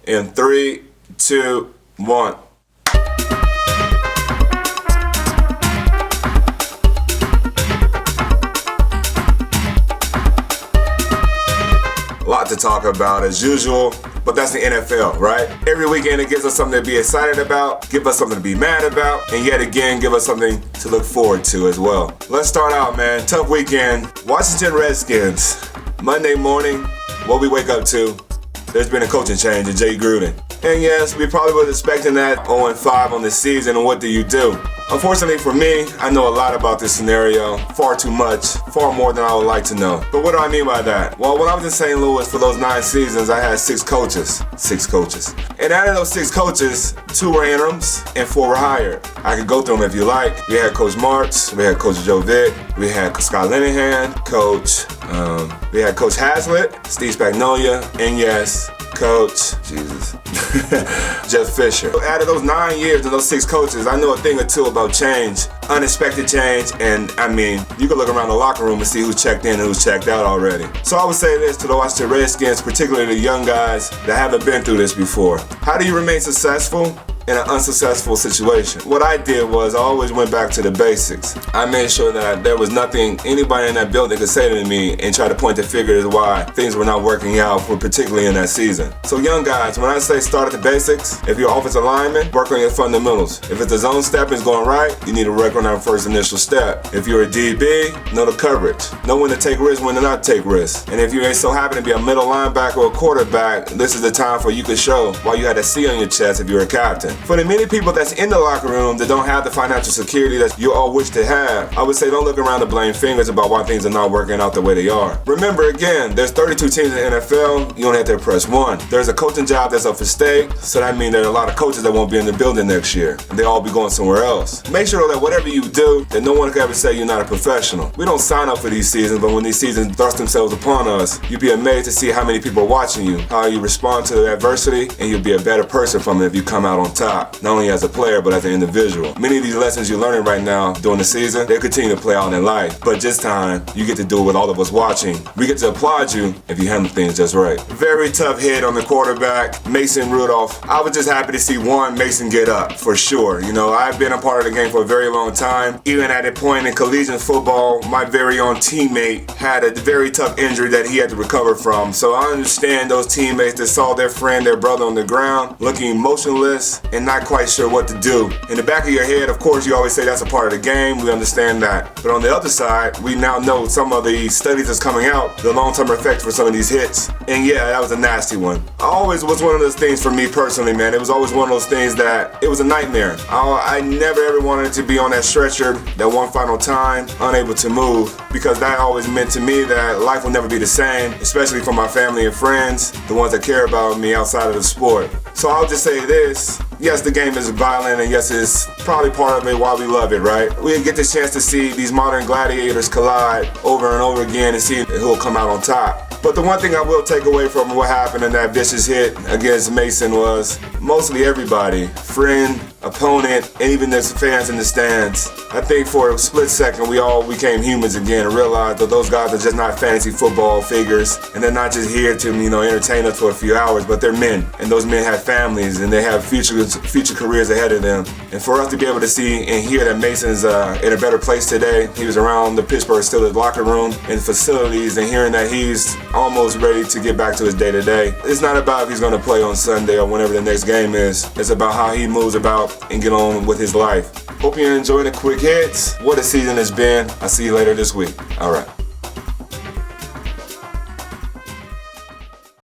In 3, 2, 1. A lot to talk about as usual, but that's the NFL, right? Every weekend it gives us something to be excited about, give us something to be mad about, and yet again give us something to look forward to as well. Let's start out, man. Tough weekend. Washington Redskins. Monday morning, what we wake up to, there's been a coaching change in Jay Gruden. And yes, we probably was expecting that 0-5 on the season, and what do you do? Unfortunately for me, I know a lot about this scenario, far too much, far more than I would like to know. But what do I mean by that? Well, when I was in St. Louis for those 9 seasons, I had 6 coaches. 6 coaches. And out of those 6 coaches, 2 were interims and 4 were hired. I could go through them if you like. We had Coach Martz, we had Coach Joe Vick, we had Scott Linehan, we had Coach Haslett, Steve Spagnuolo, and yes, Coach, Jeff Fisher. Out of those 9 years and those 6 coaches, I know a thing or two about change, unexpected change, and I mean, you can look around the locker room and see who's checked in and who's checked out already. So I would say this to the Washington Redskins, particularly the young guys that haven't been through this before. How do you remain successful in an unsuccessful situation? What I did was I always went back to the basics. I made sure that there was nothing anybody in that building could say to me and try to point the finger as why things were not working out, for particularly in that season. So young guys, when I say start at the basics, if you're offensive lineman, work on your fundamentals. If it's a zone step is going right, you need to work on that first initial step. If you're a DB, know the coverage. Know when to take risks, when to not take risks. And if you ain't so happen to be a middle linebacker or a quarterback, this is the time for you to show why you had a C on your chest if you're a captain. For the many people that's in the locker room that don't have the financial security that you all wish to have, I would say don't look around to blame fingers about why things are not working out the way they are. Remember again, there's 32 teams in the NFL, you only have to impress 1. There's a coaching job that's up for stake, so that means there are a lot of coaches that won't be in the building next year, and they'll all be going somewhere else. Make sure that whatever you do, that no one can ever say you're not a professional. We don't sign up for these seasons, but when these seasons thrust themselves upon us, you'd be amazed to see how many people are watching you, how you respond to adversity, and you'll be a better person from it if you come out on top. Not only as a player, but as an individual. Many of these lessons you're learning right now during the season, they continue to play out in life. But this time, you get to do it with all of us watching. We get to applaud you if you handle things just right. Very tough hit on the quarterback, Mason Rudolph. I was just happy to see Mason get up, for sure. You know, I've been a part of the game for a very long time. Even at a point in collegiate football, my very own teammate had a very tough injury that he had to recover from. So I understand those teammates that saw their friend, their brother on the ground, looking motionless and not quite sure what to do. In the back of your head, of course, you always say that's a part of the game. We understand that. But on the other side, we now know some of the studies that's coming out, the long-term effects for some of these hits. And yeah, that was a nasty one. Always was one of those things for me personally, man. It was always one of those things that it was a nightmare. I never ever wanted to be on that stretcher that one final time, unable to move, because that always meant to me that life will never be the same, especially for my family and friends, the ones that care about me outside of the sport. So I'll just say this. Yes, the game is violent, and yes, it's probably part of it why we love it, right? We get this chance to see these modern gladiators collide over and over again and see who will come out on top. But the one thing I will take away from what happened in that vicious hit against Mason was mostly everybody, friend, opponent, and even the fans in the stands. I think for a split second we all became humans again and realized that those guys are just not fantasy football figures, and they're not just here to entertain us for a few hours, but they're men, and those men have families and they have future careers ahead of them. And for us to be able to see and hear that Mason's in a better place today, he was around the Pittsburgh Steelers locker room and facilities, and hearing that he's almost ready to get back to his day-to-day. It's not about if he's going to play on Sunday or whenever the next game is. It's about how he moves about and get on with his life. Hope you enjoyed the quick hits. What a season it's been. I'll see you later this week. All right.